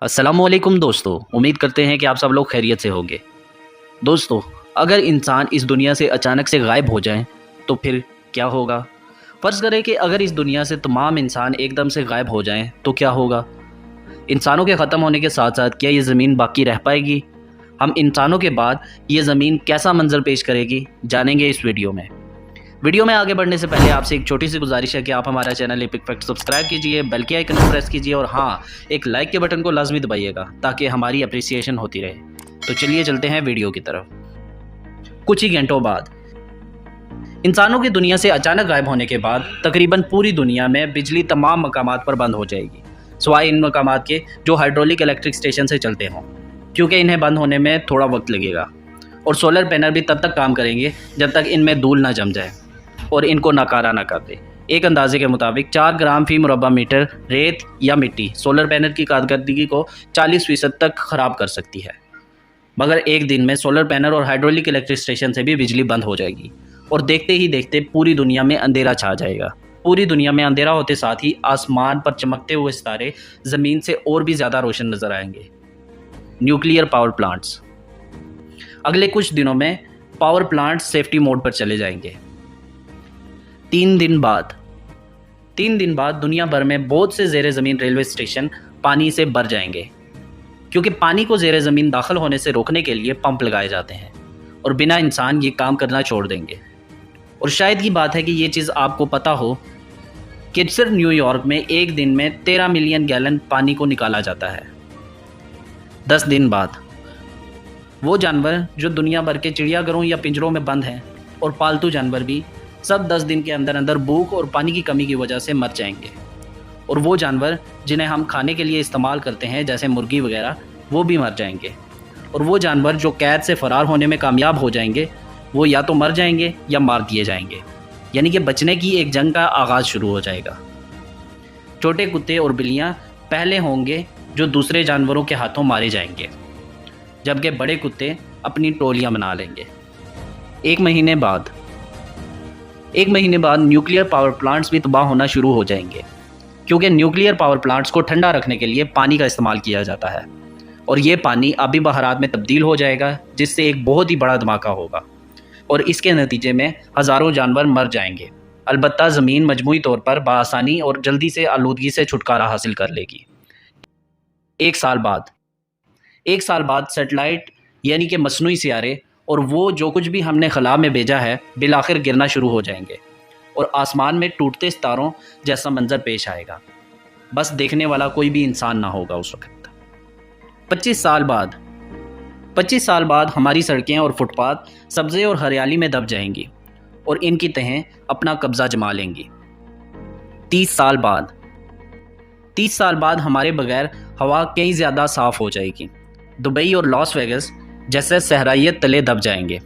अस्सलामुअलैकुम दोस्तों, उम्मीद करते हैं कि आप सब लोग खैरियत से होंगे। दोस्तों, अगर इंसान इस दुनिया से अचानक से गायब हो जाएं तो फिर क्या होगा? फ़र्ज़ करें कि अगर इस दुनिया से तमाम इंसान एकदम से गायब हो जाएं तो क्या होगा? इंसानों के ख़त्म होने के साथ-साथ क्या ये ज़मीन बाकी रह पाएगी? हम इंसानों के बाद ये ज़मीन कैसा मंज़र पेश करेगी, जानेंगे इस वीडियो में। वीडियो में आगे बढ़ने से पहले आपसे एक छोटी सी गुजारिश है कि आप हमारा चैनल एपिक फैक्ट सब्सक्राइब कीजिए, बेल के आइकन को प्रेस कीजिए और हाँ, एक लाइक के बटन को लाजमी दबाइएगा ताकि हमारी अप्रिसिएशन होती रहे। तो चलिए चलते हैं वीडियो की तरफ। कुछ ही घंटों बाद इंसानों की दुनिया से अचानक गायब होने के बाद तकरीबन पूरी दुनिया में बिजली तमाम मकामात पर बंद हो जाएगी, सिवाय इन मकामात के जो हाइड्रोलिक इलेक्ट्रिक स्टेशन से चलते हों, क्योंकि इन्हें बंद होने में थोड़ा वक्त लगेगा। और सोलर पैनल भी तब तक काम करेंगे जब तक इनमें धूल ना जम जाए और इनको नकारा ना कर दे। एक अंदाजे के मुताबिक 4 ग्राम फी मुरब्बा मीटर रेत या मिट्टी सोलर पैनल की कारकर्दगी को 40% तक ख़राब कर सकती है। मगर एक दिन में सोलर पैनल और हाइड्रोलिक इलेक्ट्रिक स्टेशन से भी बिजली बंद हो जाएगी और देखते ही देखते पूरी दुनिया में अंधेरा छा जाएगा। पूरी दुनिया में अंधेरा होते साथ ही आसमान पर चमकते हुए सितारे ज़मीन से और भी ज़्यादा रोशन नज़र आएंगे। Nuclear power plants. अगले कुछ दिनों में पावर प्लांट सेफ्टी मोड पर चले जाएंगे। 3 दिन बाद दुनिया भर में बहुत से ज़ेरे ज़मीन रेलवे स्टेशन पानी से भर जाएंगे, क्योंकि पानी को ज़ेरे ज़मीन दाखिल होने से रोकने के लिए पंप लगाए जाते हैं और बिना इंसान ये काम करना छोड़ देंगे। और शायद की बात है कि ये चीज़ आपको पता हो कि सिर्फ न्यूयॉर्क में एक दिन में 13 मिलियन गैलन पानी को निकाला जाता है। 10 दिन बाद वो जानवर जो दुनिया भर के चिड़ियाघरों या पिंजरों में बंद हैं और पालतू जानवर भी सब 10 दिन के अंदर अंदर भूख और पानी की कमी की वजह से मर जाएंगे। और वो जानवर जिन्हें हम खाने के लिए इस्तेमाल करते हैं जैसे मुर्गी वगैरह, वो भी मर जाएंगे। और वो जानवर जो कैद से फ़रार होने में कामयाब हो जाएंगे वो या तो मर जाएंगे या मार दिए जाएंगे, यानी कि बचने की एक जंग का आगाज़ शुरू हो जाएगा। छोटे कुत्ते और बिल्लियाँ पहले होंगे जो दूसरे जानवरों के हाथों मारे जाएंगे, जबकि बड़े कुत्ते अपनी टोलियाँ बना लेंगे। एक महीने बाद न्यूक्लियर पावर प्लांट्स भी तबाह होना शुरू हो जाएंगे, क्योंकि न्यूक्लियर पावर प्लांट्स को ठंडा रखने के लिए पानी का इस्तेमाल किया जाता है और ये पानी आबी बहारात में तब्दील हो जाएगा, जिससे एक बहुत ही बड़ा धमाका होगा और इसके नतीजे में हज़ारों जानवर मर जाएंगे। अलबत्ता ज़मीन मजमूई तौर पर बआसानी और जल्दी से आलूदगी से छुटकारा हासिल कर लेगी। एक साल बाद सेटेलाइट यानी कि मसनूई सियारे और वो जो कुछ भी हमने खला में भेजा है बिलाखिर गिरना शुरू हो जाएंगे और आसमान में टूटते सितारों जैसा मंजर पेश आएगा। बस देखने वाला कोई भी इंसान ना होगा उस वक्त। 25 साल बाद हमारी सड़कें और फुटपाथ सब्ज़े और हरियाली में दब जाएंगी और इनकी तहें अपना कब्ज़ा जमा लेंगी। 30 साल बाद हमारे बगैर हवा कहीं ज़्यादा साफ़ हो जाएगी। दुबई और लॉस वेगस जैसे सहराइयत तले दब जाएंगे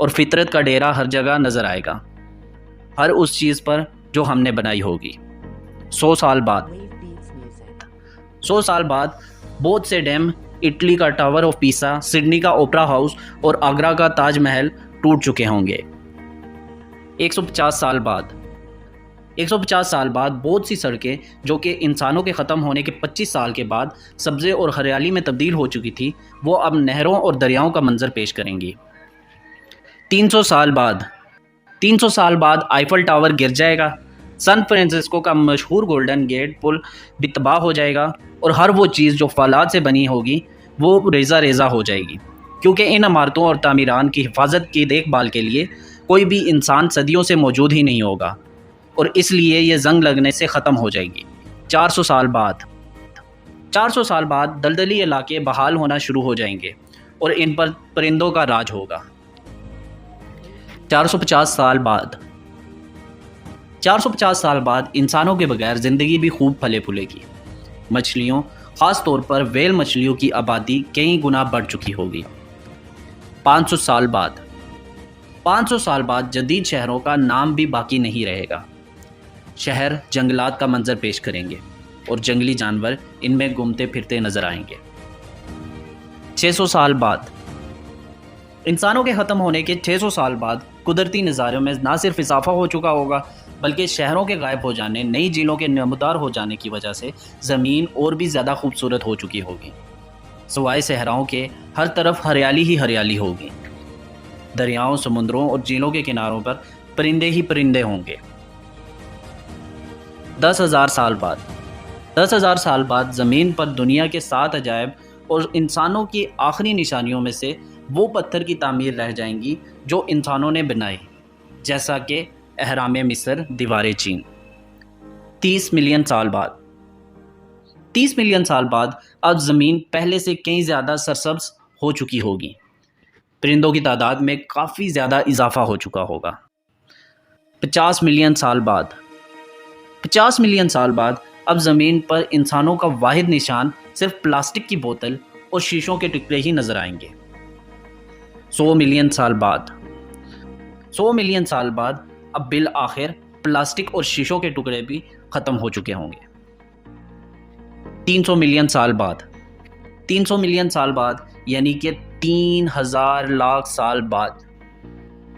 और फितरत का डेरा हर जगह नज़र आएगा, हर उस चीज़ पर जो हमने बनाई होगी। 100 साल बाद बहुत से डैम, इटली का टावर ऑफ पीसा, सिडनी का ओपरा हाउस और आगरा का ताजमहल टूट चुके होंगे। 150 साल बाद बहुत सी सड़कें जो कि इंसानों के ख़त्म होने के 25 साल के बाद सब्ज़े और हरियाली में तब्दील हो चुकी थी, वो अब नहरों और दरियाओं का मंजर पेश करेंगी। 300 साल बाद आईफल टावर गिर जाएगा, सान फ्रांसिस्को का मशहूर गोल्डन गेट पुल भी तबाह हो जाएगा और हर वो चीज़ जो फौलाद से बनी होगी वो रेज़ा हो जाएगी, क्योंकि इन इमारतों और तामीरान की हिफाजत की देखभाल के लिए कोई भी इंसान सदियों से मौजूद ही नहीं होगा और इसलिए ये जंग लगने से ख़त्म हो जाएगी। 400 साल बाद दलदली इलाके बहाल होना शुरू हो जाएंगे और इन पर परिंदों का राज होगा। 450 साल बाद इंसानों के बगैर ज़िंदगी भी खूब फले फूलेगी। मछलियों, ख़ास तौर पर व्हेल मछलियों की आबादी कई गुना बढ़ चुकी होगी। 500 साल बाद जदीद शहरों का नाम भी बाकी नहीं रहेगा। शहर जंगलात का मंजर पेश करेंगे और जंगली जानवर इनमें घूमते फिरते नजर आएंगे। 600 साल बाद इंसानों के ख़त्म होने के 600 साल बाद कुदरती नज़ारों में ना सिर्फ इजाफा हो चुका होगा बल्कि शहरों के गायब हो जाने, नई झीलों के नमदार हो जाने की वजह से ज़मीन और भी ज़्यादा खूबसूरत हो चुकी होगी। सिवाय सहराओं के हर तरफ हरियाली ही हरियाली होगी। दरियाओं, समुद्रों और झीलों के किनारों पर परिंदे ही परिंदे होंगे। 10,000 साल बाद 10,000 साल बाद ज़मीन पर दुनिया के 7 अजायब और इंसानों की आखिरी निशानियों में से वो पत्थर की तामीर रह जाएंगी जो इंसानों ने बनाई, जैसा कि अहराम मिस्र, दीवारें चीन। 30 मिलियन साल बाद 30 मिलियन साल बाद अब ज़मीन पहले से कहीं ज़्यादा सरसब्ज हो चुकी होगी। परिंदों की तादाद में काफ़ी ज़्यादा इजाफा हो चुका होगा। 50 मिलियन साल बाद 50 मिलियन साल बाद अब ज़मीन पर इंसानों का वाहिद निशान सिर्फ प्लास्टिक की बोतल और शीशों के टुकड़े ही नज़र आएंगे। 100 मिलियन साल बाद 100 मिलियन साल बाद अब बिल आखिर प्लास्टिक और शीशों के टुकड़े भी ख़त्म हो चुके होंगे। 300 मिलियन साल बाद 300 मिलियन साल बाद यानी कि 3,000 लाख साल बाद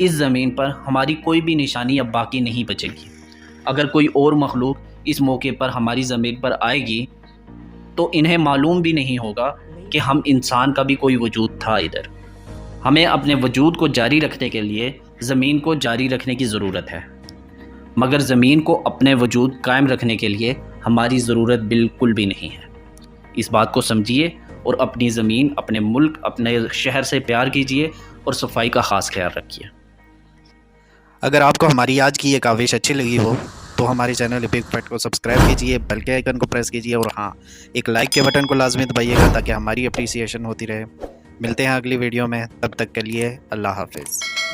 इस ज़मीन पर हमारी कोई भी निशानी अब बाकी नहीं बचेगी। अगर कोई और मखलूक इस मौके पर हमारी ज़मीन पर आएगी तो इन्हें मालूम भी नहीं होगा कि हम इंसान का भी कोई वजूद था इधर। हमें अपने वजूद को जारी रखने के लिए ज़मीन को जारी रखने की ज़रूरत है, मगर ज़मीन को अपने वजूद कायम रखने के लिए हमारी ज़रूरत बिल्कुल भी नहीं है। इस बात को समझिए और अपनी ज़मीन, अपने मुल्क, अपने शहर से प्यार कीजिए और सफाई का ख़ास ख्याल रखिए। अगर आपको हमारी आज की ये काविश अच्छी लगी हो तो हमारे चैनल बिग फैट को सब्सक्राइब कीजिए, बेल के आइकन को प्रेस कीजिए और हाँ, एक लाइक के बटन को लाजमी दबाइएगा ताकि हमारी अप्रिसिएशन होती रहे। मिलते हैं अगली वीडियो में, तब तक के लिए अल्लाह हाफिज़।